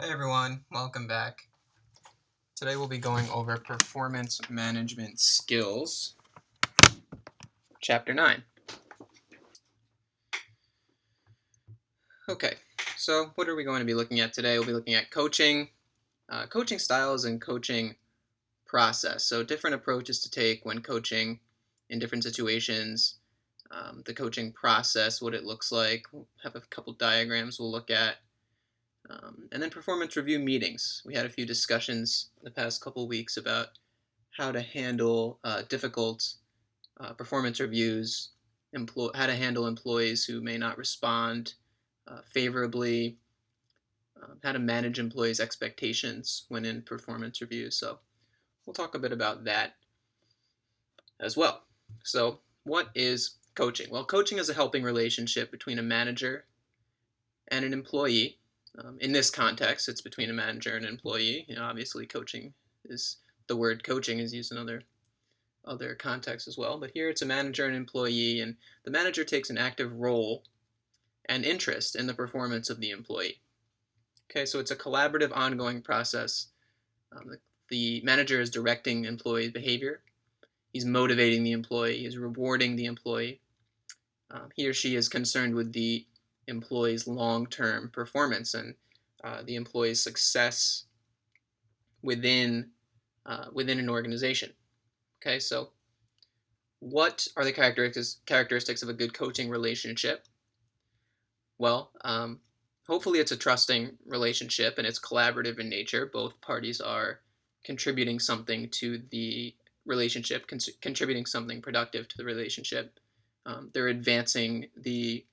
Hey everyone, welcome back. Today we'll be going over performance management skills, chapter 9. Okay, so what are we going to be looking at today? We'll be looking at coaching, coaching styles, and coaching process. So different approaches to take when coaching in different situations, the coaching process, what it looks like. We'll have a couple diagrams we'll look at. And then performance review meetings. We had a few discussions in the past couple weeks about how to handle difficult performance reviews, how to handle employees who may not respond favorably, how to manage employees' expectations when in performance reviews. So we'll talk a bit about that as well. So what is coaching? Well, coaching is a helping relationship between a manager and an employee. In this context, it's between a manager and an employee. Obviously, the word coaching is used in other contexts as well. But here it's a manager and employee, and the manager takes an active role and interest in the performance of the employee. Okay, so it's a collaborative, ongoing process. The manager is directing employee behavior. He's motivating the employee. He's rewarding the employee. He or she is concerned with the employee's long-term performance and the employee's success within an organization. Okay, so what are the characteristics of a good coaching relationship? Well, hopefully it's a trusting relationship and it's collaborative in nature. Both parties are contributing something to the relationship, contributing something productive to the relationship. They're advancing the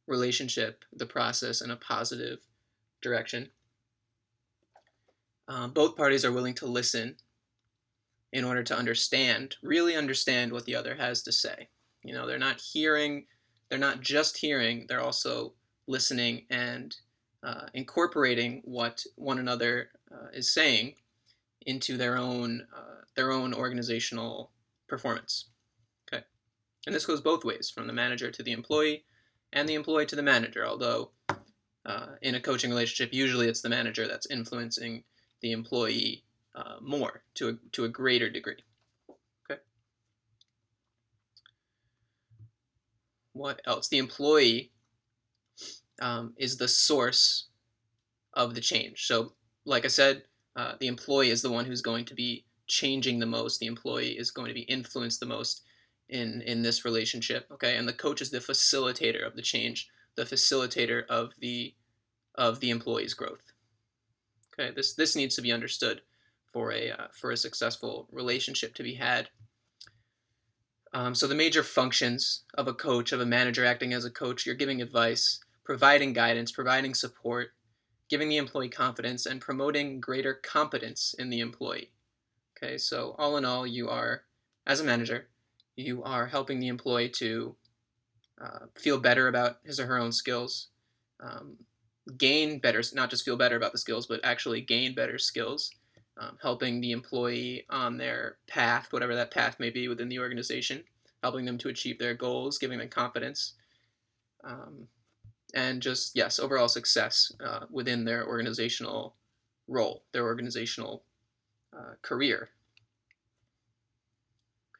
relationship, the process, in a positive direction. Both parties are willing to listen in order to really understand what the other has to say. They're not just hearing, they're also listening and incorporating what one another is saying into their own organizational performance. Okay, and this goes both ways, from the manager to the employee, and the employee to the manager. Although in a coaching relationship, usually it's the manager that's influencing the employee more to a greater degree. Okay. What else? The employee is the source of the change. So, like I said, the employee is the one who's going to be changing the most. The employee is going to be influenced the most in this relationship. Okay, and the coach is the facilitator of the change, the facilitator of the employee's growth. Okay, this needs to be understood for a successful relationship to be had. So the major functions of a coach, of a manager acting as a coach: you're giving advice, providing guidance, providing support, giving the employee confidence, and promoting greater competence in the employee. Okay, so all in all, as a manager, you are helping the employee to feel better about his or her own skills, gain better, not just feel better about the skills, but actually gain better skills, helping the employee on their path, whatever that path may be within the organization, helping them to achieve their goals, giving them confidence, and just, yes, overall success within their organizational role, their organizational career.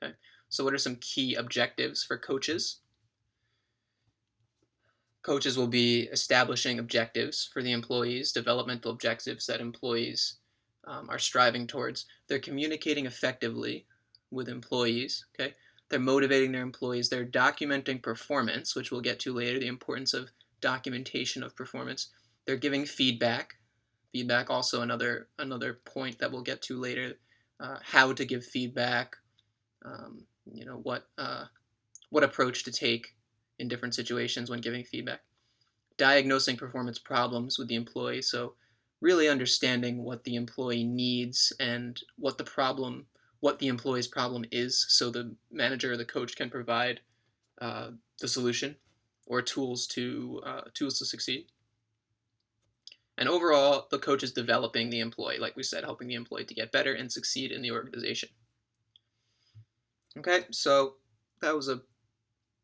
Okay, so what are some key objectives for coaches? Coaches will be establishing objectives for the employees, developmental objectives that employees are striving towards. They're communicating effectively with employees. Okay, they're motivating their employees. They're documenting performance, which we'll get to later, the importance of documentation of performance. They're giving feedback. Feedback, also another point that we'll get to later. How to give feedback. What approach to take in different situations when giving feedback. Diagnosing performance problems with the employee, so really understanding what the employee needs and what the employee's problem is, so the manager or the coach can provide the solution or tools to succeed. And overall, the coach is developing the employee, like we said, helping the employee to get better and succeed in the organization. Okay, so that was a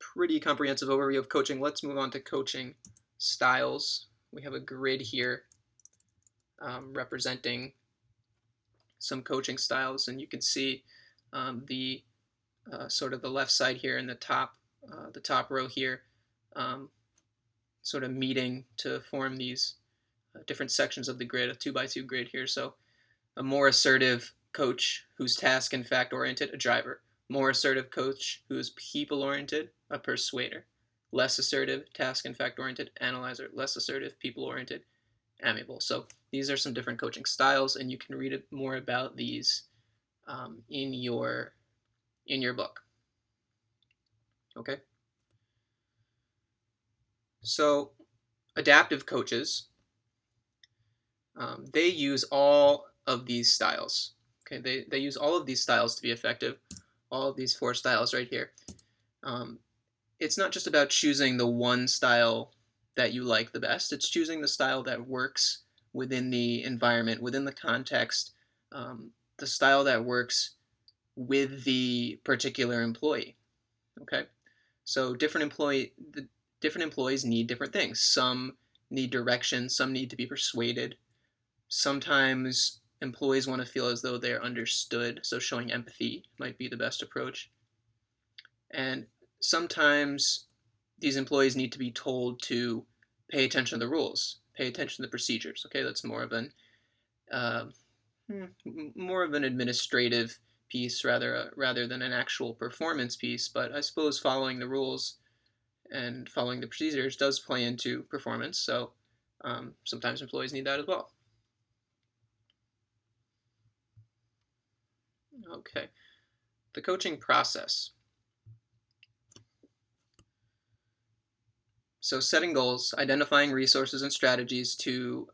pretty comprehensive overview of coaching. Let's move on to coaching styles. We have a grid here representing some coaching styles, and you can see the sort of the left side here in the top row here, um, sort of meeting to form these different sections of the grid, a 2x2 grid here. So a more assertive coach who's task and fact oriented, a driver. More assertive coach who's people oriented, a persuader. Less assertive, task and fact oriented, analyzer. Less assertive, people oriented, amiable. So these are some different coaching styles, and you can read more about these in your book. Okay. So adaptive coaches, they use all of these styles. Okay, they use all of these styles to be effective. All of these 4 styles right here. It's not just about choosing the one style that you like the best. It's choosing the style that works within the environment, within the context, the style that works with the particular employee. Okay, so different employees need different things. Some need direction. Some need to be persuaded. Sometimes employees want to feel as though they're understood, so showing empathy might be the best approach. And sometimes these employees need to be told to pay attention to the rules, pay attention to the procedures. Okay, that's more of an administrative piece rather than an actual performance piece. But I suppose following the rules and following the procedures does play into performance. So sometimes employees need that as well. Okay, the coaching process. So setting goals, identifying resources and strategies to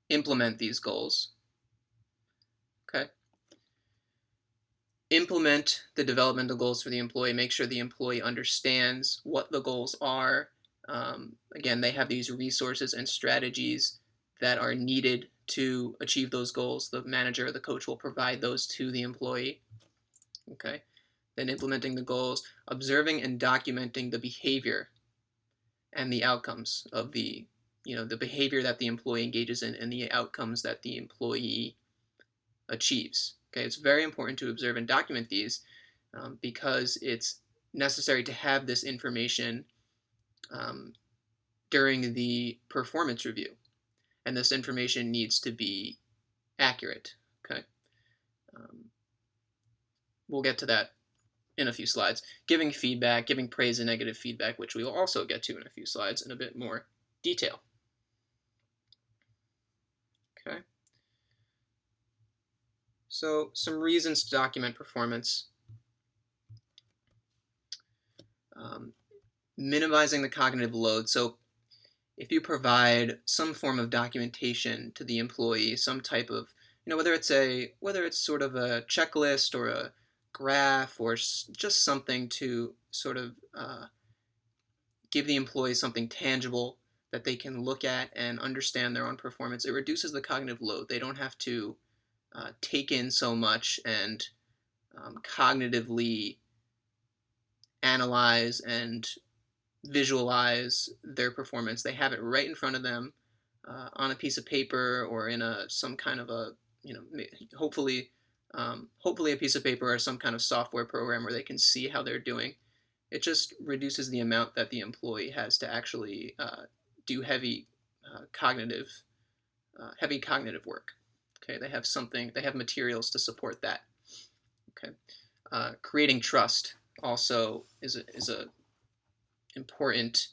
implement these goals. Okay. Implement the developmental goals for the employee. Make sure the employee understands what the goals are. Again, they have these resources and strategies that are needed to achieve those goals. The manager or the coach will provide those to the employee. Okay. Then implementing the goals, observing and documenting the behavior and the outcomes of the behavior that the employee engages in and the outcomes that the employee achieves. Okay, it's very important to observe and document these because it's necessary to have this information during the performance review, and this information needs to be accurate. Okay, we'll get to that in a few slides. Giving feedback, giving praise and negative feedback, which we will also get to in a few slides in a bit more detail. Okay. So some reasons to document performance. Minimizing the cognitive load. So if you provide some form of documentation to the employee, some type of, whether it's sort of a checklist or a graph or just something to sort of give the employee something tangible that they can look at and understand their own performance, it reduces the cognitive load. They don't have to take in so much and cognitively analyze and visualize their performance. They have it right in front of them on a piece of paper or in some kind of a, hopefully a piece of paper or some kind of software program where they can see how they're doing. It just reduces the amount that the employee has to actually do heavy cognitive work. Okay, they have materials to support that. Okay, creating trust also is a important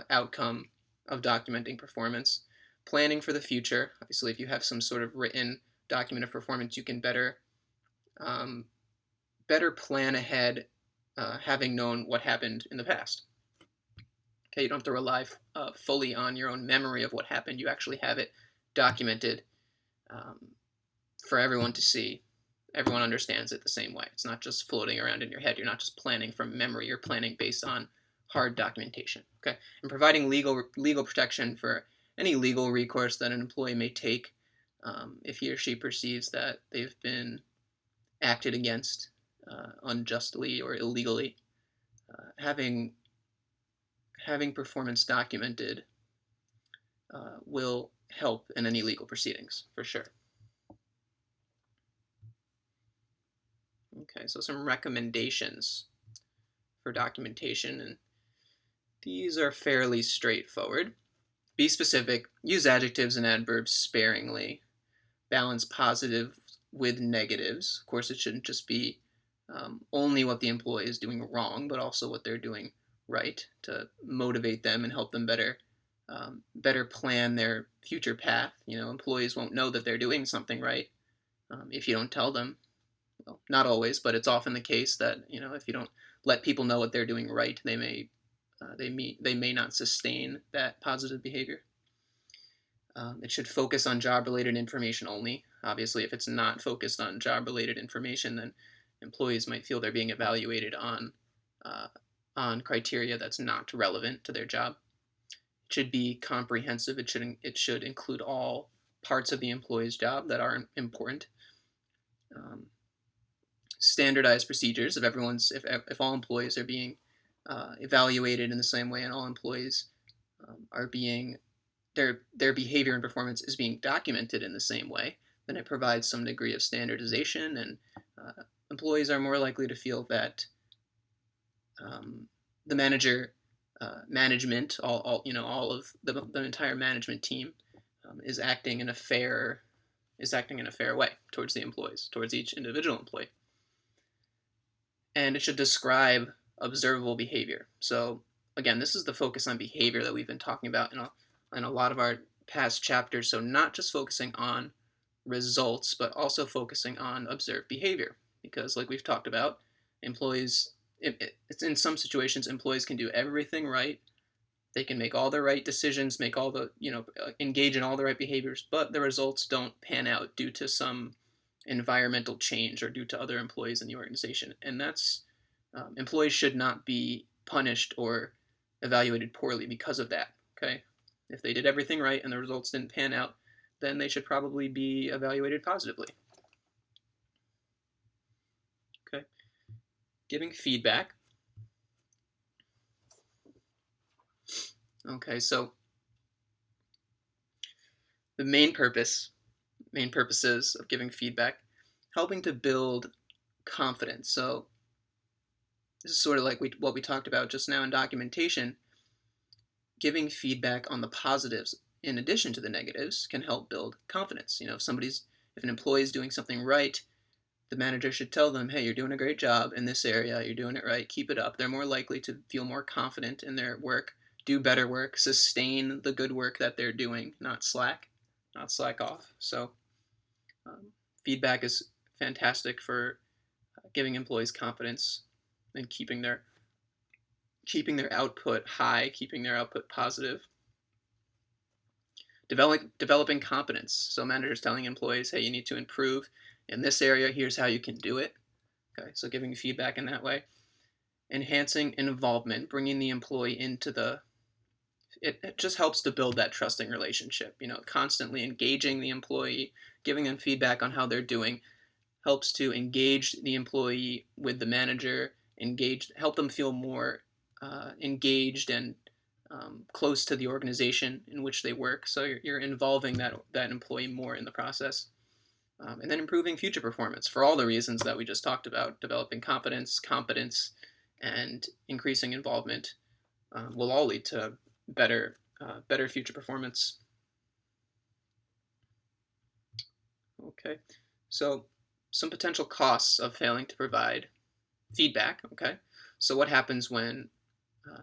outcome of documenting performance. Planning for the future. Obviously, if you have some sort of written document of performance, you can better plan ahead, having known what happened in the past. Okay, you don't have to rely fully on your own memory of what happened. You actually have it documented for everyone to see. Everyone understands it the same way. It's not just floating around in your head. You're not just planning from memory. You're planning based on hard documentation. Okay, and providing legal protection for any legal recourse that an employee may take if he or she perceives that they've been acted against unjustly or illegally. Having performance documented will help in any legal proceedings, for sure. Okay, so some recommendations for documentation, and these are fairly straightforward. Be specific, use adjectives and adverbs sparingly, balance positive with negatives. Of course, it shouldn't just be only what the employee is doing wrong, but also what they're doing right to motivate them and help them better plan their future path. Employees won't know that they're doing something right if you don't tell them. Well, not always, but it's often the case that if you don't let people know what they're doing right, they may not sustain that positive behavior. It should focus on job-related information only. Obviously, if it's not focused on job-related information, then employees might feel they're being evaluated on criteria that's not relevant to their job. It should be comprehensive. It should include all parts of the employee's job that are important. Standardized procedures if all employees are being evaluated in the same way, and all employees are being their behavior and performance is being documented in the same way, then it provides some degree of standardization, and employees are more likely to feel that the management, all of the entire management team is acting in a fair way towards the employees, towards each individual employee. And it should describe observable behavior. So again, this is the focus on behavior that we've been talking about in a lot of our past chapters. So not just focusing on results, but also focusing on observed behavior. Because like we've talked about, employees, it's in some situations, employees can do everything right. They can make all the right decisions, engage in all the right behaviors, but the results don't pan out due to some environmental change or due to other employees in the organization. And that's employees should not be punished or evaluated poorly because of that. Okay, if they did everything right and the results didn't pan out, then they should probably be evaluated positively. Okay, giving feedback. Okay, so the main purposes of giving feedback, helping to build confidence. So this is sort of like what we talked about just now in documentation. Giving feedback on the positives in addition to the negatives can help build confidence. If an employee is doing something right, the manager should tell them, hey, you're doing a great job in this area, you're doing it right, keep it up. They're more likely to feel more confident in their work, do better work, sustain the good work that they're doing, not slack off. So feedback is fantastic for giving employees confidence and keeping their output high, keeping their output positive. Developing competence. So managers telling employees, hey, you need to improve in this area, here's how you can do it. Okay, so giving feedback in that way. Enhancing involvement, bringing the employee into it just helps to build that trusting relationship. Constantly engaging the employee, giving them feedback on how they're doing, helps to engage the employee with the manager, help them feel more engaged and close to the organization in which they work. So you're involving that employee more in the process. And then improving future performance for all the reasons that we just talked about. Developing competence, and increasing involvement will all lead to better future performance. Okay, so some potential costs of failing to provide feedback. Okay, so what happens when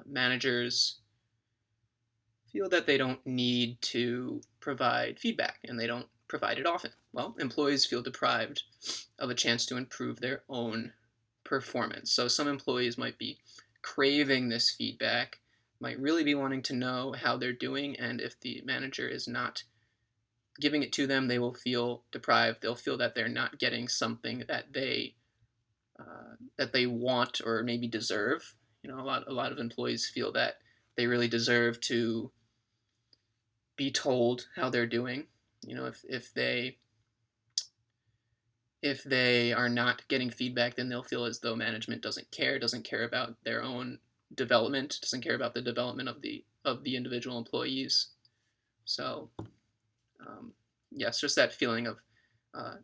managers feel that they don't need to provide feedback and they don't provide it often? Well, employees feel deprived of a chance to improve their own performance. So some employees might be craving this feedback, might really be wanting to know how they're doing, and if the manager is not giving it to them, they will feel deprived. They'll feel that they're not getting something that they want or maybe deserve. A lot of employees feel that they really deserve to be told how they're doing. If they are not getting feedback, then they'll feel as though management doesn't care about their own development, doesn't care about the development of the individual employees. So Yes, just that feeling of uh,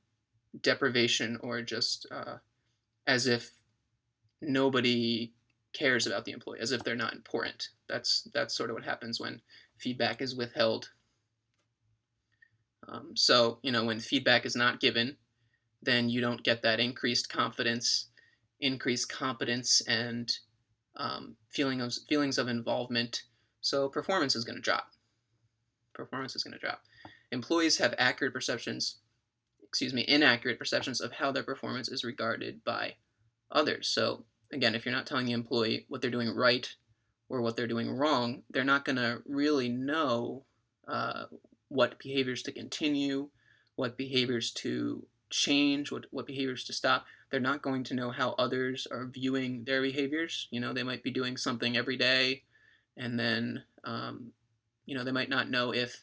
deprivation, or just as if nobody cares about the employee, as if they're not important. That's sort of what happens when feedback is withheld. So when feedback is not given, then you don't get that increased confidence, increased competence, and feelings of involvement. So performance is going to drop. Performance is going to drop. Employees have inaccurate perceptions of how their performance is regarded by others. So again, if you're not telling the employee what they're doing right or what they're doing wrong, they're not going to really know uh, what behaviors to continue, what behaviors to change, what behaviors to stop. They're not going to know how others are viewing their behaviors. They might be doing something every day, and then they might not know if,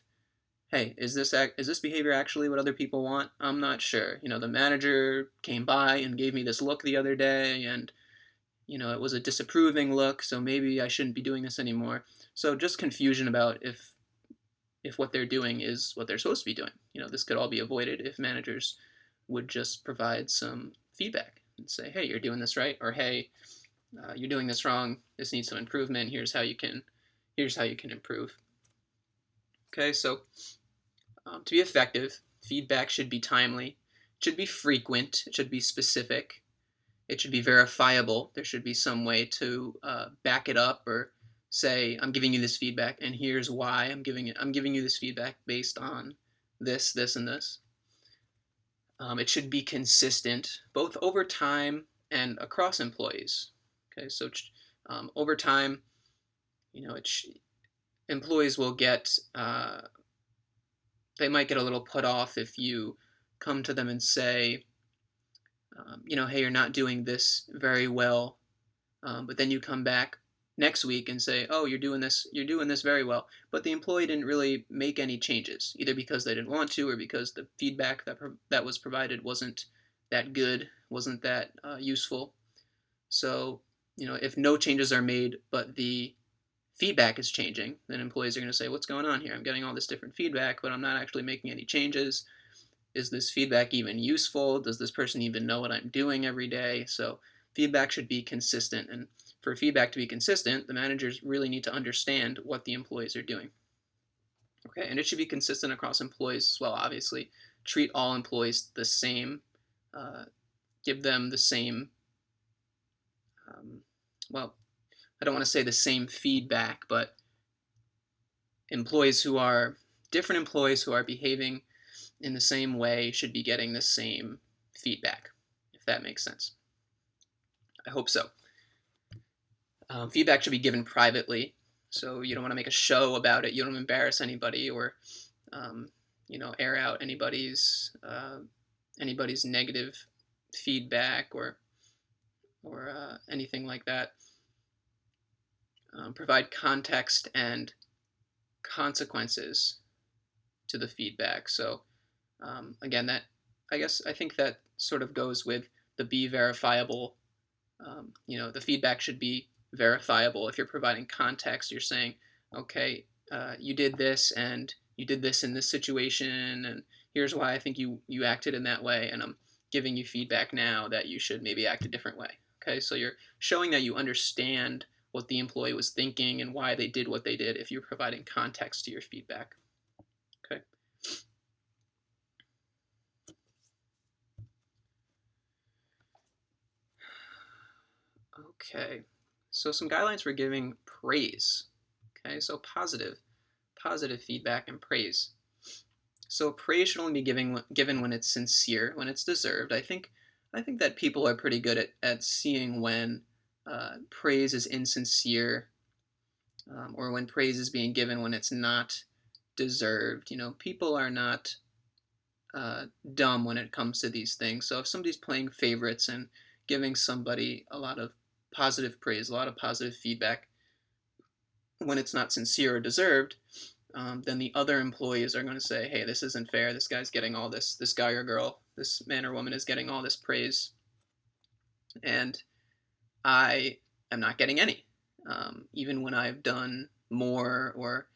hey, is this behavior actually what other people want? I'm not sure. The manager came by and gave me this look the other day, and it was a disapproving look, so maybe I shouldn't be doing this anymore. So just confusion about if what they're doing is what they're supposed to be doing. This could all be avoided if managers would just provide some feedback and say, hey, you're doing this right, or hey, you're doing this wrong. This needs some improvement. Here's how you can improve. Okay, so to be effective, feedback should be timely, it should be frequent, it should be specific, it should be verifiable. There should be some way to back it up, or say, I'm giving you this feedback, and here's why I'm giving it. I'm giving you this feedback based on this, this, and this. It should be consistent, both over time and across employees. Okay, so over time, employees will get they might get a little put off if you come to them and say, hey, you're not doing this very well, but then you come back next week and say, oh, you're doing this very well, but the employee didn't really make any changes, either because they didn't want to, or because the feedback that was provided wasn't that good, wasn't that useful. So if no changes are made, but the feedback is changing, then employees are going to say, what's going on here? I'm getting all this different feedback, but I'm not actually making any changes. Is this feedback even useful? Does this person even know what I'm doing every day? So feedback should be consistent. And for feedback to be consistent, the managers really need to understand what the employees are doing. Okay, and it should be consistent across employees as well, obviously. Treat all employees the same. Uh, give them the same, um, well, I don't want to say the same feedback, but different employees who are behaving in the same way should be getting the same feedback, if that makes sense. I hope so. Feedback should be given privately, so you don't want to make a show about it. You don't embarrass anybody, or air out anybody's negative feedback, or anything like that. Provide context and consequences to the feedback. So again, I think that sort of goes with the be verifiable. The feedback should be verifiable. If you're providing context, you're saying, okay, you did this, and you did this in this situation, and here's why I think you acted in that way, and I'm giving you feedback now that you should maybe act a different way. Okay, so you're showing that you understand what the employee was thinking and why they did what they did if you're providing context to your feedback. Okay. Okay, so some guidelines for giving praise. Okay, so positive feedback and praise. So praise should only be given when it's sincere, when it's deserved. I think that people are pretty good at seeing when praise is insincere, or when praise is being given when it's not deserved. People are not dumb when it comes to these things. So if somebody's playing favorites and giving somebody a lot of positive praise, a lot of positive feedback, when it's not sincere or deserved, then the other employees are going to say, hey, this isn't fair. This guy's getting all this guy or girl, this man or woman is getting all this praise, and I am not getting any. Even when I've done more, or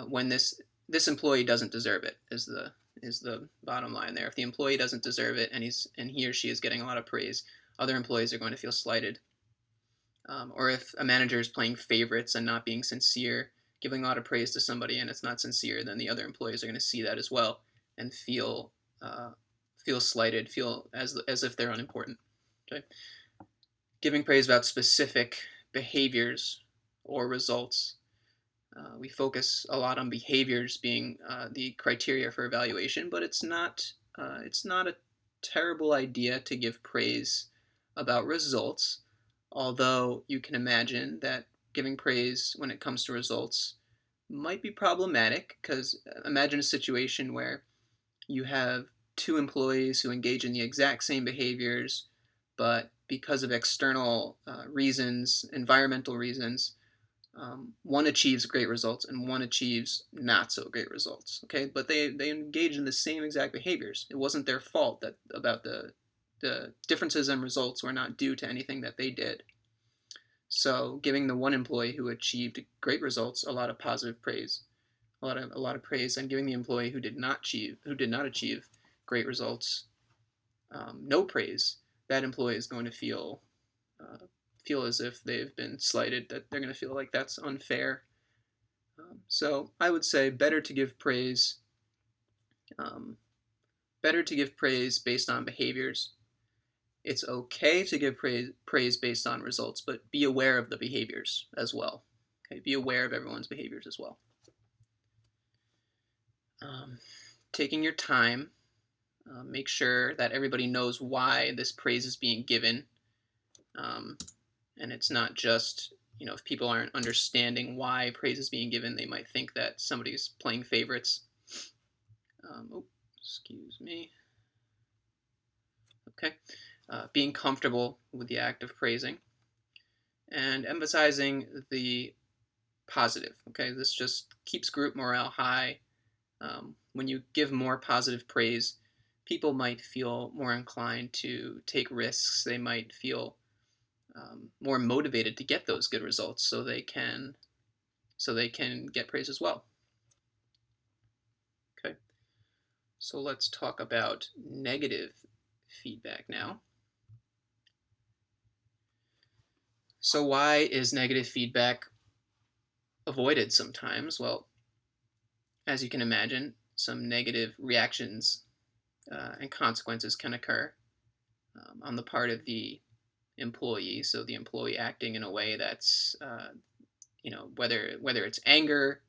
when this this employee doesn't deserve it is the bottom line there. If the employee doesn't deserve it and he or she is getting a lot of praise, other employees are going to feel slighted. Or if a manager is playing favorites and not being sincere, giving a lot of praise to somebody and it's not sincere, then the other employees are going to see that as well and feel slighted, feel as if they're unimportant. Okay, giving praise about specific behaviors or results. We focus a lot on behaviors being the criteria for evaluation, but it's not a terrible idea to give praise about results. Although you can imagine that giving praise when it comes to results might be problematic, because imagine a situation where you have two employees who engage in the exact same behaviors, but because of external reasons, environmental reasons, one achieves great results and one achieves not so great results. Okay, but they engage in the same exact behaviors. It wasn't their fault that about the differences in results were not due to anything that they did. So giving the one employee who achieved great results a lot of positive praise, a lot of praise, and giving the employee who did not achieve great results no praise, that employee is going to feel as if they've been slighted, that they're going to feel like that's unfair. So I would say better to give praise based on behaviors. It's okay to give praise based on results, but be aware of the behaviors as well. Okay, be aware of everyone's behaviors as well. Taking your time, make sure that everybody knows why this praise is being given. And it's not just, if people aren't understanding why praise is being given, they might think that somebody's playing favorites. Excuse me. Okay. Being comfortable with the act of praising and emphasizing the positive. Okay, this just keeps group morale high. When you give more positive praise, people might feel more inclined to take risks. They might feel more motivated to get those good results, so they can get praise as well. Okay, so let's talk about negative feedback now. So why is negative feedback avoided sometimes? Well, as you can imagine, some negative reactions and consequences can occur on the part of the employee. So the employee acting in a way that's, whether it's anger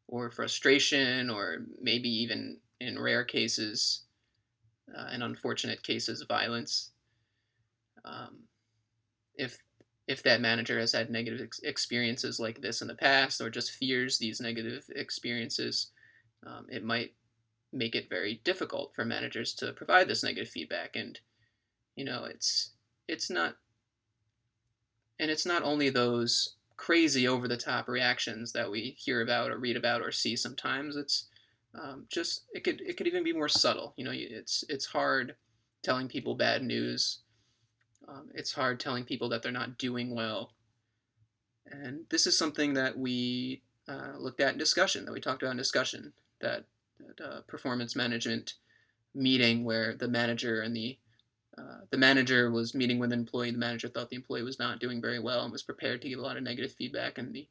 or frustration, or maybe even in rare cases, in unfortunate cases, violence. If that manager has had negative experiences like this in the past, or just fears these negative experiences, it might make it very difficult for managers to provide this negative feedback. And it's not only those crazy over the top reactions that we hear about or read about or see sometimes. It's just it could even be more subtle. It's hard telling people bad news. It's hard telling people that they're not doing well. And this is something that we looked at in discussion, that we talked about in discussion, that performance management meeting where the manager was meeting with an employee. The manager thought the employee was not doing very well and was prepared to give a lot of negative feedback, and the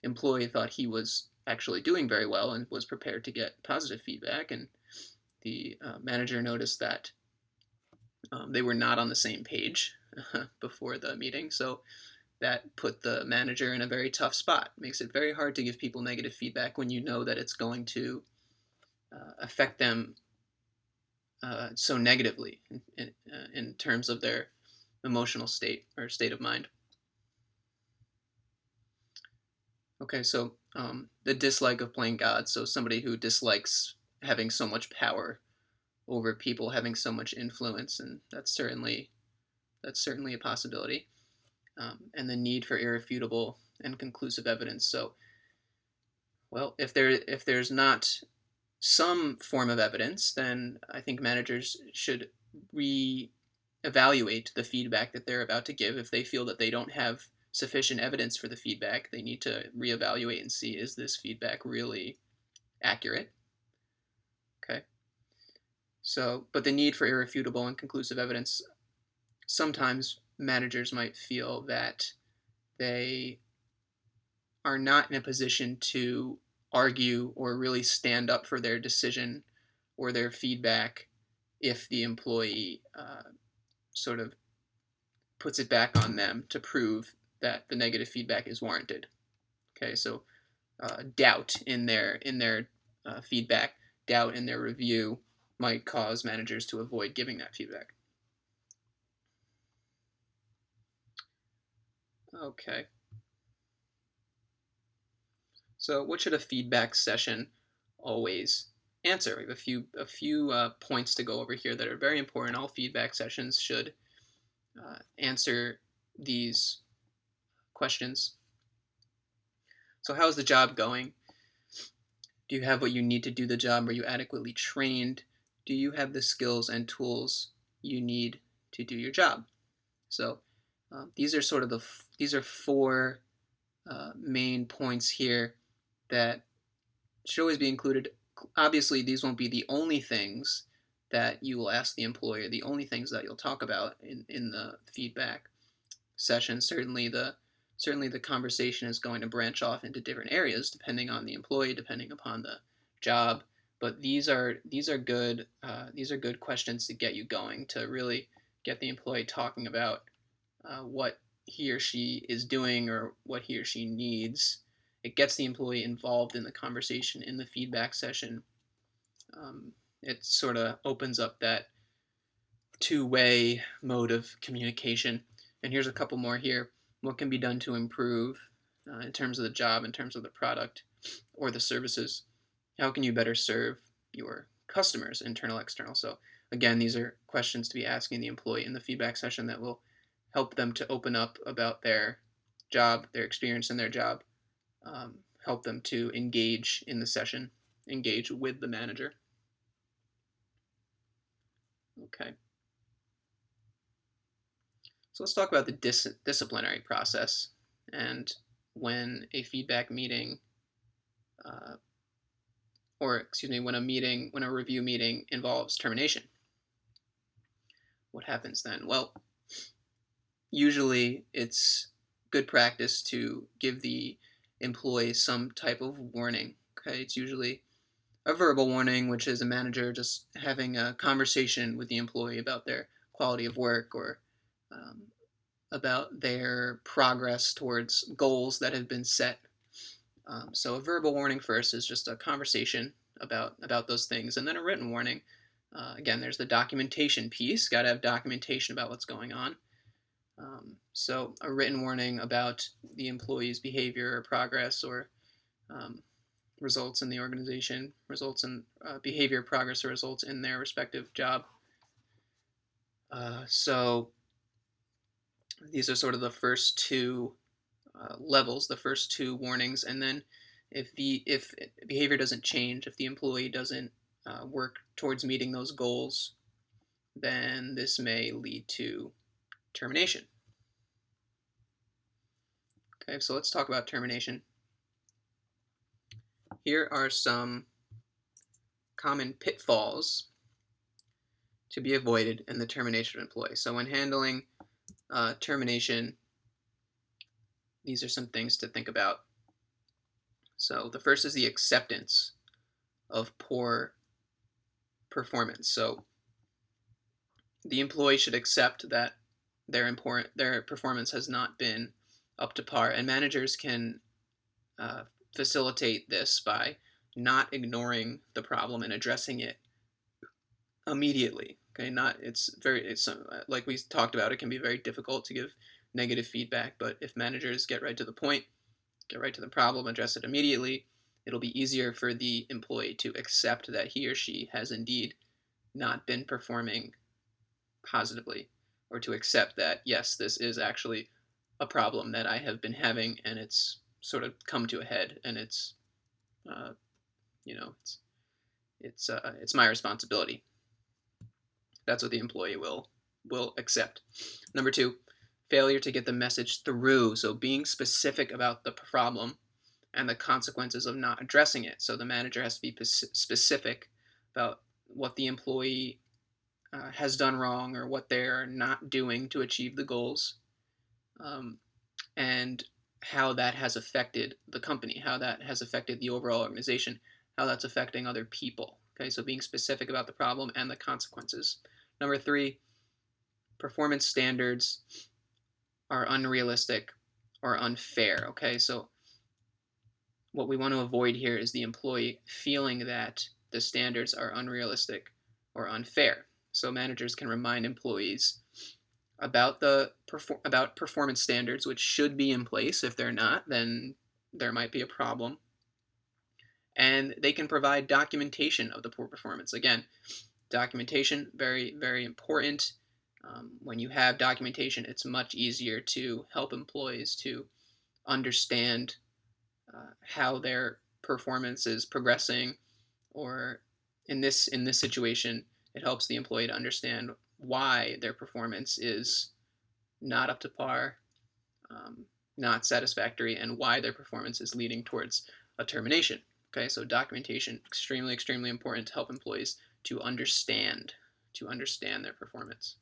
employee thought he was actually doing very well and was prepared to get positive feedback. And the manager noticed that they were not on the same page before the meeting, so that put the manager in a very tough spot. It makes it very hard to give people negative feedback when you know that it's going to affect them so negatively in terms of their emotional state or state of mind. Okay, so the dislike of playing God. So somebody who dislikes having so much power over people, having so much influence, and that's certainly a possibility. And the need for irrefutable and conclusive evidence. So, well, if there's not some form of evidence, then I think managers should re-evaluate the feedback that they're about to give. If they feel that they don't have sufficient evidence for the feedback, they need to reevaluate and see, is this feedback really accurate. Okay. So, but the need for irrefutable and conclusive evidence, sometimes managers might feel that they are not in a position to argue or really stand up for their decision or their feedback if the employee sort of puts it back on them to prove that the negative feedback is warranted. Okay, so doubt in their feedback, doubt in their review might cause managers to avoid giving that feedback. Okay. So what should a feedback session always answer? We have a few points to go over here that are very important. All feedback sessions should answer these questions. So how's the job going? Do you have what you need to do the job? Are you adequately trained? Do you have the skills and tools you need to do your job? So these are sort of these are four main points here that should always be included. Obviously, these won't be the only things that you will ask the employer, the only things that you'll talk about in the feedback session. Certainly the conversation is going to branch off into different areas depending on the employee, depending upon the job. But these are good questions to get you going, to really get the employee talking about what he or she is doing or what he or she needs. It gets the employee involved in the conversation in the feedback session. It sort of opens up that two-way mode of communication. And here's a couple more here. What can be done to improve in terms of the job, in terms of the product or the services? How can you better serve your customers, internal, external? So again, these are questions to be asking the employee in the feedback session that will help them to open up about their job, their experience in their job, help them to engage in the session, engage with the manager. Okay. So let's talk about the disciplinary process and when a feedback meeting, when a review meeting involves termination. What happens then? Well, usually it's good practice to give the employee some type of warning. Okay, it's usually a verbal warning, which is a manager just having a conversation with the employee about their quality of work or about their progress towards goals that have been set. So a verbal warning first is just a conversation about those things, and then a written warning. Again, there's the documentation piece. Got to have documentation about what's going on. So a written warning about the employee's behavior or progress or results in the organization, results in behavior, progress, or results in their respective job. So these are sort of the first two levels, the first two warnings, and then if behavior doesn't change, if the employee doesn't work towards meeting those goals, then this may lead to termination. Okay, so let's talk about termination. Here are some common pitfalls to be avoided in the termination of employee. So when handling termination, these are some things to think about. So the first is the acceptance of poor performance. So the employee should accept that their performance has not been up to par, and managers can facilitate this by not ignoring the problem and addressing it immediately. Okay, it's like we talked about, it can be very difficult to give negative feedback, but if managers get right to the point, get right to the problem, address it immediately, it'll be easier for the employee to accept that he or she has indeed not been performing positively, or to accept that, yes, this is actually a problem that I have been having and it's sort of come to a head and it's it's my responsibility. That's what the employee will accept. Number two, failure to get the message through. So being specific about the problem and the consequences of not addressing it. So the manager has to be specific about what the employee has done wrong or what they're not doing to achieve the goals, um, and how that has affected the company, how that has affected the overall organization, how that's affecting other people. Okay, so being specific about the problem and the consequences. Number three, performance standards are unrealistic or unfair. Okay, so what we want to avoid here is the employee feeling that the standards are unrealistic or unfair. So managers can remind employees about about performance standards, which should be in place. If they're not, then there might be a problem. And they can provide documentation of the poor performance. Again, documentation, very, very important. When you have documentation, it's much easier to help employees to understand how their performance is progressing, or in this situation, it helps the employee to understand why their performance is not up to par, um, not satisfactory, and why their performance is leading towards a termination. Okay, so documentation, extremely, extremely important to help employees to understand their performance,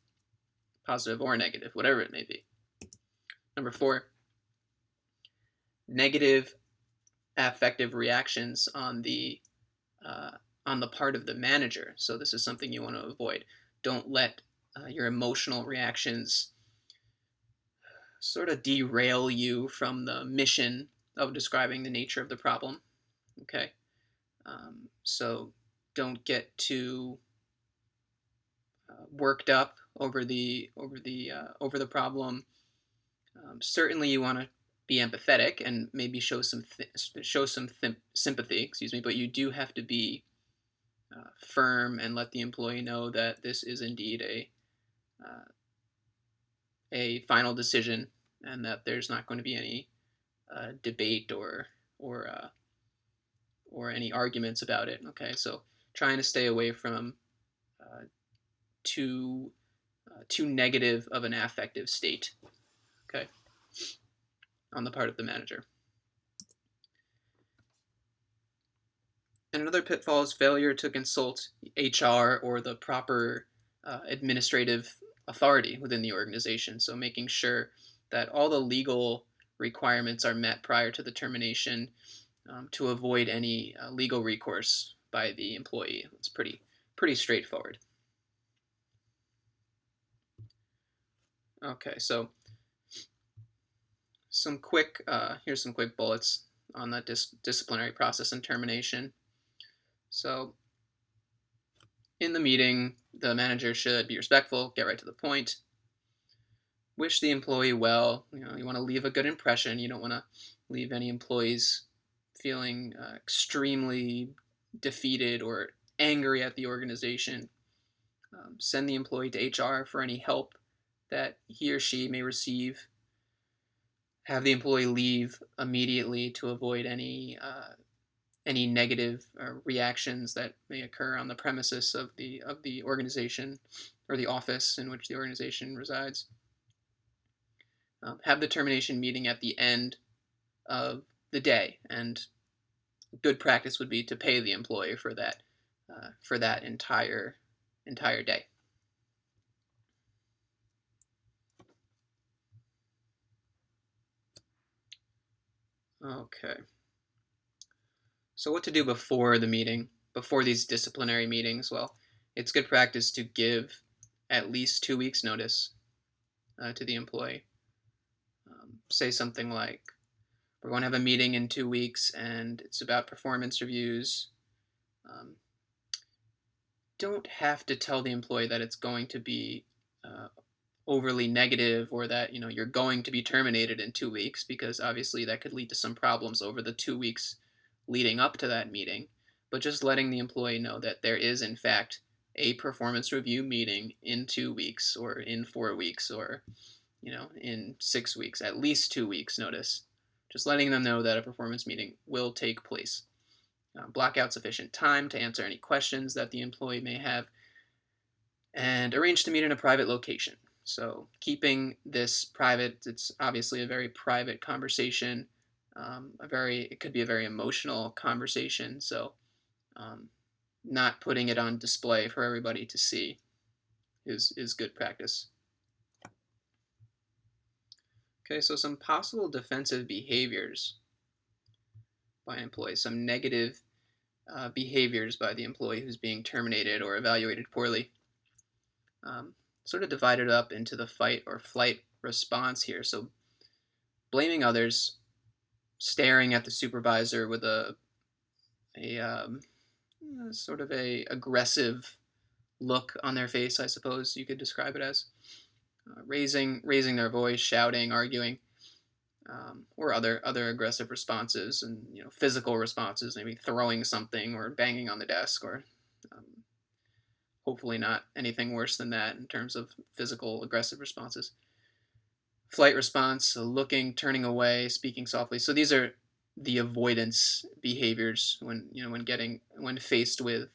positive or negative, whatever it may be. Number four, negative affective reactions on the part of the manager. So this is something you want to avoid. Don't let your emotional reactions sort of derail you from the mission of describing the nature of the problem. Okay, so don't get too worked up over the problem. Certainly, you want to be empathetic and maybe show some sympathy. Excuse me, but you do have to be firm and let the employee know that this is indeed a final decision, and that there's not going to be any debate or uh, or any arguments about it. Okay, so trying to stay away from uh, too too negative of an affective state. Okay, on the part of the manager. And another pitfall is failure to consult HR or the proper administrative authority within the organization. So making sure that all the legal requirements are met prior to the termination, to avoid any legal recourse by the employee. It's pretty straightforward. Okay, so here's some quick bullets on the disciplinary process and termination. So in the meeting, the manager should be respectful, get right to the point, wish the employee well. You want to leave a good impression. You don't want to leave any employees feeling extremely defeated or angry at the organization. Send the employee to HR for any help that he or she may receive. Have the employee leave immediately to avoid any negative reactions that may occur on the premises of the organization or the office in which the organization resides. Have the termination meeting at the end of the day, and good practice would be to pay the employee for that entire day. Okay. So what to do before the meeting, before these disciplinary meetings? Well, it's good practice to give at least 2 weeks notice to the employee. Say something like, we're going to have a meeting in 2 weeks and it's about performance reviews. Don't have to tell the employee that it's going to be overly negative, or that you're going to be terminated in 2 weeks, because obviously that could lead to some problems over the 2 weeks leading up to that meeting. But just letting the employee know that there is in fact a performance review meeting in 2 weeks, or in 4 weeks, or in 6 weeks, at least 2 weeks notice. Just letting them know that a performance meeting will take place. Block out sufficient time to answer any questions that the employee may have, and arrange to meet in a private location. So keeping this private, it's obviously a very private conversation. it could be a very emotional conversation. So um, not putting it on display for everybody to see is good practice. Okay, so some possible defensive behaviors by an employee, some negative behaviors by the employee who's being terminated or evaluated poorly. Um, Sort of divided up into the fight or flight response here. So blaming others, staring at the supervisor with a sort of a aggressive look on their face, I suppose you could describe it as, raising their voice, shouting, arguing, or other aggressive responses, and physical responses, maybe throwing something or banging on the desk, or um, hopefully not anything worse than that in terms of physical aggressive responses. Flight response, so looking, turning away, speaking softly. So these are the avoidance behaviors when faced with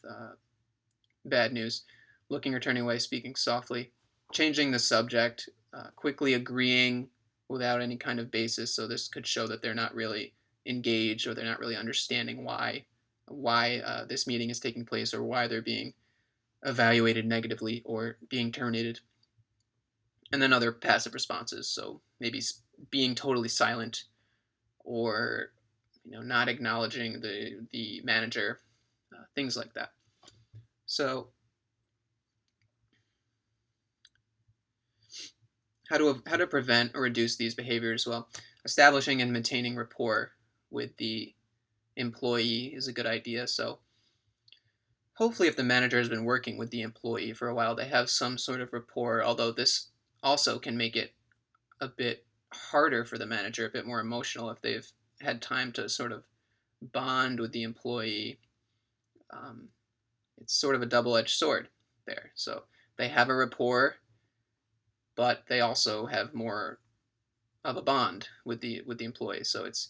bad news. Looking or turning away, speaking softly, changing the subject, quickly agreeing without any kind of basis. So this could show that they're not really engaged, or they're not really understanding why this meeting is taking place, or why they're being evaluated negatively or being terminated. And then other passive responses, so maybe being totally silent, or not acknowledging the manager, things like that. So how to prevent or reduce these behaviors? Well, establishing and maintaining rapport with the employee is a good idea. So hopefully, if the manager has been working with the employee for a while, they have some sort of rapport, although this also can make it a bit harder for the manager, a bit more emotional if they've had time to sort of bond with the employee. Um, it's sort of a double-edged sword there. So they have a rapport, but they also have more of a bond with the employee. So it's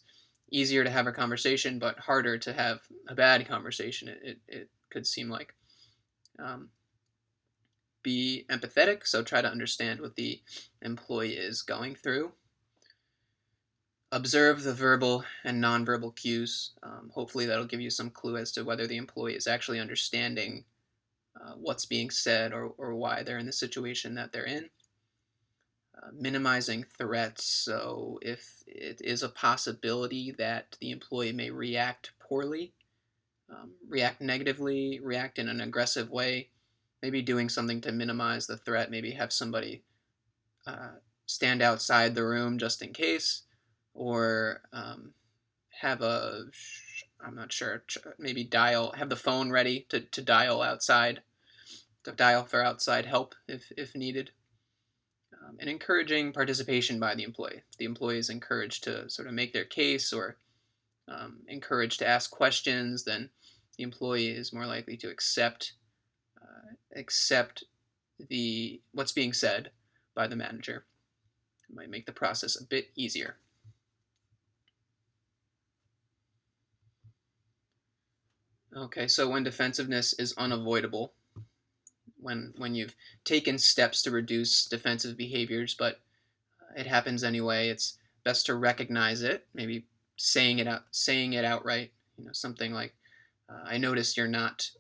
easier to have a conversation, but harder to have a bad conversation. It could seem like. Um, be empathetic, so try to understand what the employee is going through. Observe the verbal and nonverbal cues. Hopefully, that'll give you some clue as to whether the employee is actually understanding what's being said, or why they're in the situation that they're in. Minimizing threats. So, if it is a possibility that the employee may react poorly, react negatively, react in an aggressive way, maybe doing something to minimize the threat, maybe have somebody stand outside the room just in case, or have I'm not sure, maybe have the phone ready to dial outside, to dial for outside help if needed. And encouraging participation by the employee. If the employee is encouraged to sort of make their case, or encouraged to ask questions, then the employee is more likely to accept what's being said by the manager. It might make the process a bit easier. Okay, so when defensiveness is unavoidable, when you've taken steps to reduce defensive behaviors, but it happens anyway, it's best to recognize it, maybe saying it outright. Something like, "I notice you're not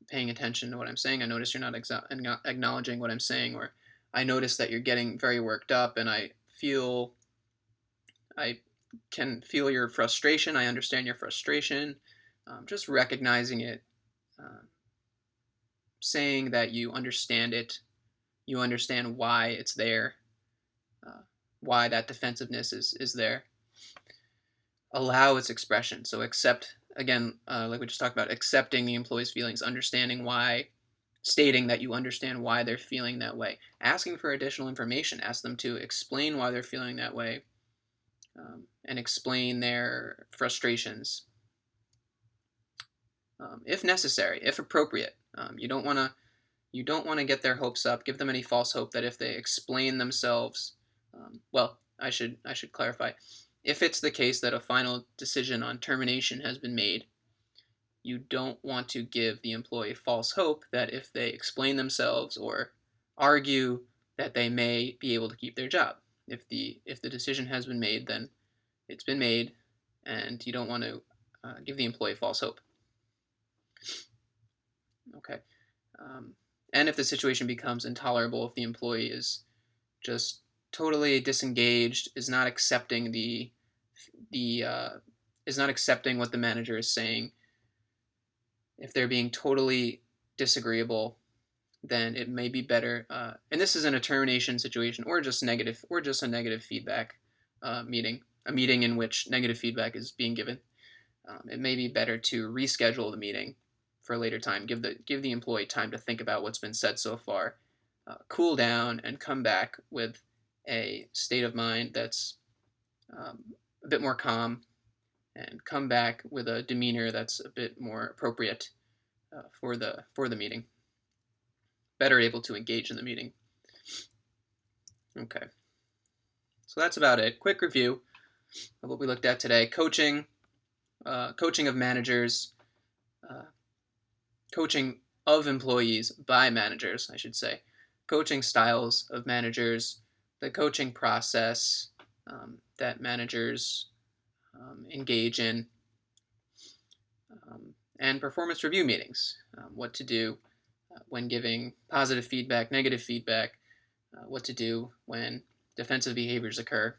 paying attention to what I'm saying. I notice you're not acknowledging what I'm saying," or "I notice that you're getting very worked up, and I can feel your frustration. I understand your frustration." Just recognizing it, uh, saying that you understand it, you understand why it's there, uh, why that defensiveness is there. Allow its expression. So accept, again, like we just talked about, accepting the employee's feelings, understanding why, stating that you understand why they're feeling that way. Asking for additional information. Ask them to explain why they're feeling that way, and explain their frustrations, if necessary, if appropriate. You don't want to get their hopes up, give them any false hope that if they explain themselves, well, I should clarify. If it's the case that a final decision on termination has been made, you don't want to give the employee false hope that if they explain themselves or argue, that they may be able to keep their job. If the decision has been made, then it's been made, and you don't want to give the employee false hope. Okay. And if the situation becomes intolerable, if the employee is just totally disengaged, is not accepting the is not accepting what the manager is saying, if they're being totally disagreeable, then it may be better. And this is in a termination situation, or just a negative feedback meeting, a meeting in which negative feedback is being given. It may be better to reschedule the meeting for a later time. Give the employee time to think about what's been said so far, cool down, and come back with a state of mind that's a bit more calm, and come back with a demeanor that's a bit more appropriate for the meeting. Better able to engage in the meeting. Okay, so that's about it. Quick review of what we looked at today: coaching of managers, coaching of employees by managers, I should say, coaching styles of managers, the coaching process that managers engage in, and performance review meetings, what to do when giving positive feedback, negative feedback, what to do when defensive behaviors occur.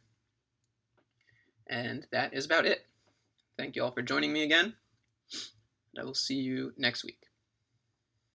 And that is about it. Thank you all for joining me again, and I will see you next week.